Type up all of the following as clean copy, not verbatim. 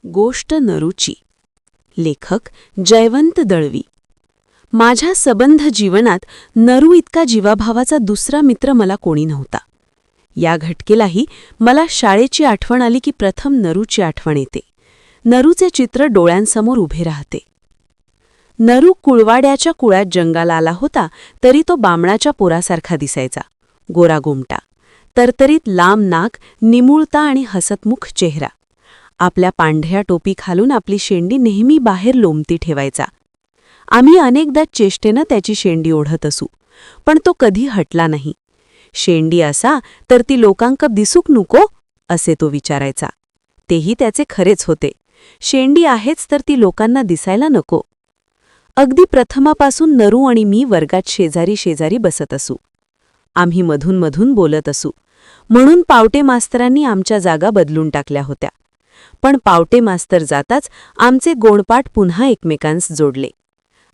गोष्ट नरूची. लेखक जयवंत दळवी. माझ्या सबंध जीवनात नरू इतका जीवाभावाचा दुसरा मित्र मला कोणी नव्हता. या घटकेलाही मला शाळेची आठवण आली की प्रथम नरूची आठवण येते. नरूचे चित्र डोळ्यांसमोर उभे राहते. नरू कुळवाड्याच्या कुळात जंगाला आला होता तरी तो बामणाच्या पोरासारखा दिसायचा. गोरागोमटा, तरतरीत लांब नाक, निमुळता आणि हसतमुख चेहरा. आपल्या पांढऱ्या टोपी खालून आपली शेंडी नेहमी बाहेर लोंबती ठेवायचा. आम्ही अनेकदा चेष्टेनं त्याची शेंडी ओढत असू, पण तो कधी हटला नाही. शेंडी असा तर ती लोकांक दिसूक नको असे तो विचारायचा. तेही त्याचे खरेच होते. शेंडी आहेच तर ती लोकांना दिसायला नको. अगदी प्रथमापासून नरू आणि मी वर्गात शेजारी शेजारी बसत असू. आम्ही मधून मधून बोलत असू. म्हणून पावटे मास्तरांनी आमच्या जागा बदलून टाकल्या होत्या. पण पावटे मास्तर जाताच आमचे गोणपाठ पुन्हा एकमेकांस जोडले.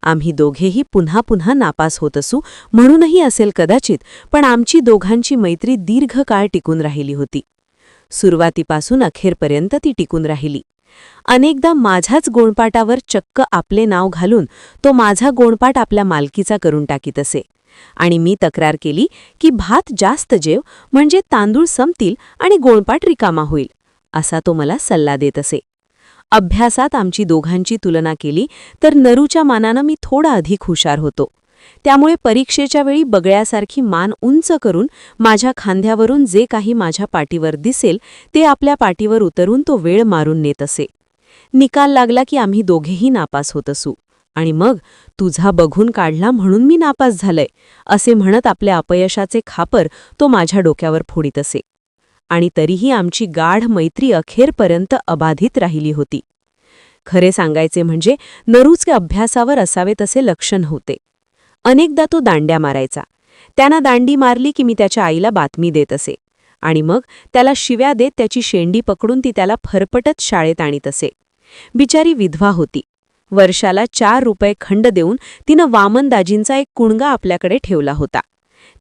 आम्ही दोघेही पुन्हा पुन्हा नापास होत असू म्हणूनही असेल कदाचित, पण आमची दोघांची मैत्री दीर्घ काळ टिकून राहिली होती. सुरुवातीपासून अखेरपर्यंत ती टिकून राहिली. अनेकदा माझ्याच गोणपाटावर चक्क आपले नाव घालून तो माझा गोणपाट आपल्या मालकीचा करून टाकीत असे. आणि मी तक्रार केली की भात जास्त जेव म्हणजे तांदूळ संपतील आणि गोणपाट रिकामा होईल, असा तो मला सल्ला देत असे. अभ्यासात आमची दोघांची तुलना केली तर नरूच्या मानानं मी थोडा अधिक हुशार होतो. त्यामुळे परीक्षेच्या वेळी बगळ्यासारखी मान उंच करून माझ्या खांद्यावरून जे काही माझ्या पाठीवर दिसेल ते आपल्या पाठीवर उतरून तो वेळ मारून नेत असे. निकाल लागला की आम्ही दोघेही नापास होत असू आणि मग तुझा बघून काढला म्हणून मी नापास झालंय असे म्हणत आपल्या अपयशाचे खापर तो माझ्या डोक्यावर फोडीत असे. आणि तरीही आमची गाढ मैत्री अखेरपर्यंत अबाधित राहिली होती. खरे सांगायचे म्हणजे नरूचे अभ्यासावर असावे तसे लक्ष नव्हते. अनेकदा तो दांड्या मारायचा. त्यानं दांडी मारली की मी त्याच्या आईला बातमी देत असे आणि मग त्याला शिव्या देत त्याची शेंडी पकडून ती त्याला फरफटत शाळेत आणीत असे. बिचारी विधवा होती. वर्षाला 4 रुपये खंड देऊन तिनं वामनदाजींचा एक कुणगा आपल्याकडे ठेवला होता.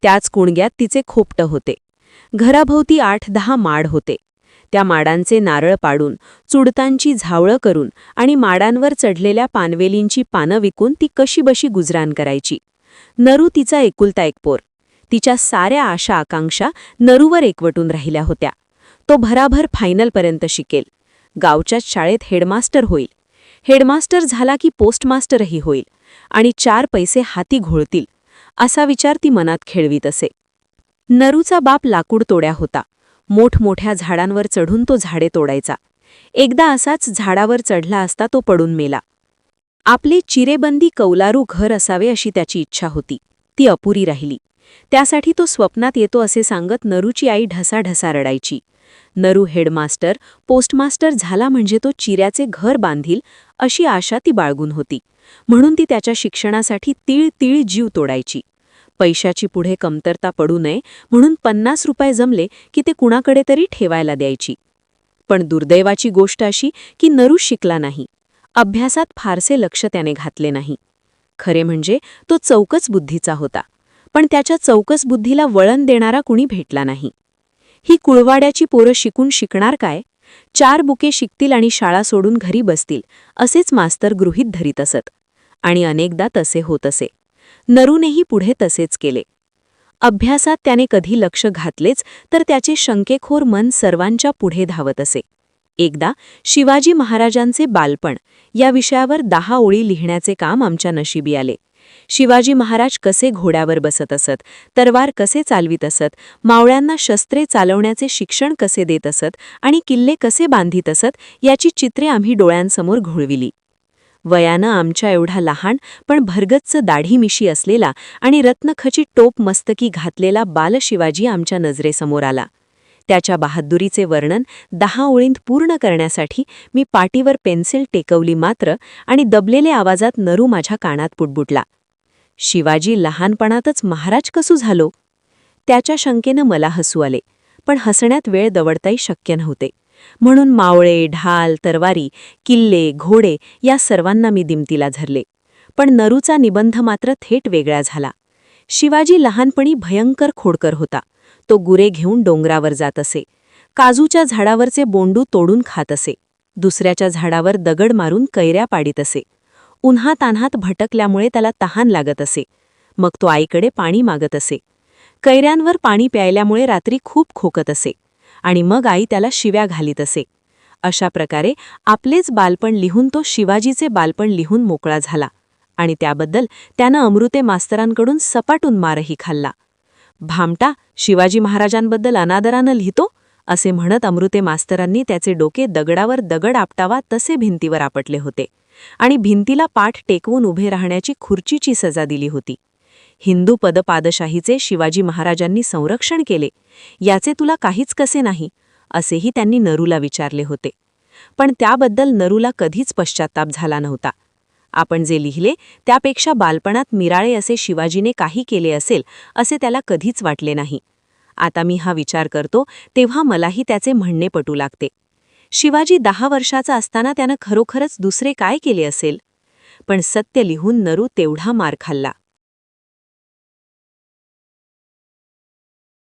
त्याच कुणग्यात तिचे खोपटं होते. घराभोवती 8-10 माड होते. त्या माडांचे नारळ पाडून, चुडतांची झावळं करून आणि माडांवर चढलेल्या पानवेलींची पानं विकून ती कशीबशी गुजरान करायची. नरू तिचा एकुलता एक पोर. तिच्या साऱ्या आशा आकांक्षा नरूवर एकवटून राहिल्या होत्या. तो भराभर फायनलपर्यंत शिकेल. गावच्याच शाळेत हेडमास्टर होईल. हेडमास्टर झाला की पोस्टमास्टरही होईल आणि 4 पैसे हाती घोळतील असा विचार ती मनात खेळवीत असे. नरूचा बाप लाकूड तोड्या होता. मोठमोठ्या झाडांवर चढून तो झाडे तोडायचा. एकदा असाच झाडावर चढला असता तो पडून मेला. आपले चिरेबंदी कौलारू घर असावे अशी त्याची इच्छा होती. ती अपुरी राहिली. त्यासाठी तो स्वप्नात येतो असे सांगत नरूची आई ढसाढसा रडायची. नरू हेडमास्टर, पोस्टमास्टर झाला म्हणजे तो चिऱ्याचे घर बांधील अशी आशा ती बाळगून होती. म्हणून ती त्याच्या शिक्षणासाठी तीळ तीळ जीव तोडायची. पैशाची पुढे कमतरता पडू नये म्हणून 50 रुपये जमले की ते कुणाकडे तरी ठेवायला द्यायची. पण दुर्दैवाची गोष्ट अशी की नरू शिकला नाही. अभ्यासात फारसे लक्ष त्याने घातले नाही. खरे म्हणजे तो चौकस बुद्धीचा होता, पण त्याच्या चौकस बुद्धीला वळण देणारा कुणी भेटला नाही. ही कुळवाड्याची पोरं शिकून शिकणार काय? 4 बुके शिकतील आणि शाळा सोडून घरी बसतील असेच मास्तर गृहीत धरीत असत. आणि अनेकदा तसे होत असे. नरूनेही पुढे तसेच केले. अभ्यासात त्याने कधी लक्ष घातलेच तर त्याचे शंकेखोर मन सर्वांच्या पुढे धावत असे. एकदा शिवाजी महाराजांचे बालपण या विषयावर 10 ओळी लिहिण्याचे काम आमच्या नशिबी आले. शिवाजी महाराज कसे घोड्यावर बसत असत, तरवार कसे चालवित असत, मावळ्यांना शस्त्रे चालवण्याचे शिक्षण कसे देत असत आणि किल्ले कसे बांधित असत याची चित्रे आम्ही डोळ्यांसमोर घोळविली. वयानं आमच्या एवढा लहान पण भरगच्च दाढीमिशी असलेला आणि रत्नखचित टोप मस्तकी घातलेला बालशिवाजी आमच्या नजरेसमोर आला. त्याच्या बहादुरीचे वर्णन 10 ओळींत पूर्ण करण्यासाठी मी पाटीवर पेन्सिल टेकवली मात्र आणि दबलेल्या आवाजात नरू माझ्या कानात पुटपुटला. शिवाजी लहानपणातच महाराज कसू झालो? त्याच्या शंकेनं मला हसू आले, पण हसण्यात वेळ दवडताही शक्य नव्हते. म्हणून मावळे, ढाल, तरवारी, किल्ले, घोडे या सर्वांना मी दिमतीला धरले. पण नरूचा निबंध मात्र थेट वेगळा झाला. शिवाजी लहानपणी भयंकर खोडकर होता. तो गुरे घेऊन डोंगरावर जात असे. काजूच्या झाडावरचे बोंडू तोडून खात असे. दुसऱ्याच्या झाडावर दगड मारून कैऱ्या पाडीत असे. उन्हातान्हात भटकल्यामुळे त्याला तहान लागत असे. मग तो आईकडे पाणी मागत असे. कैऱ्यांवर पाणी प्यायल्यामुळे रात्री खूप खोकत असे आणि मग आई त्याला शिव्या घालीत असे. अशा प्रकारे आपलेच बालपण लिहून तो शिवाजीचे बालपण लिहून मोकळा झाला आणि त्याबद्दल त्यानं अमृते मास्तरांकडून सपाटून मारही खाल्ला. भामटा, शिवाजी महाराजांबद्दल अनादरानं लिहितो असे म्हणत अमृते मास्तरांनी त्याचे डोके दगडावर दगड आपटावा तसे भिंतीवर आपटले होते आणि भिंतीला पाठ टेकवून उभे राहण्याची खुर्चीची सजा दिली होती. हिंदू पदपादशाहीचे शिवाजी महाराजांनी संरक्षण केले, याचे तुला काहीच कसे नाही, असेही त्यांनी नरूला विचारले होते. पण त्याबद्दल नरूला कधीच पश्चात्ताप झाला नव्हता. आपण जे लिहिले त्यापेक्षा बालपणात मिराळे असे शिवाजीने काही केले असेल असे त्याला कधीच वाटले नाही. आता मी हा विचार करतो तेव्हा मलाही त्याचे म्हणणे पटू लागते. शिवाजी 10 वर्षाचा असताना त्यानं खरोखरच दुसरे काय केले असेल? पण सत्य लिहून नरू तेवढा मार खाल्ला.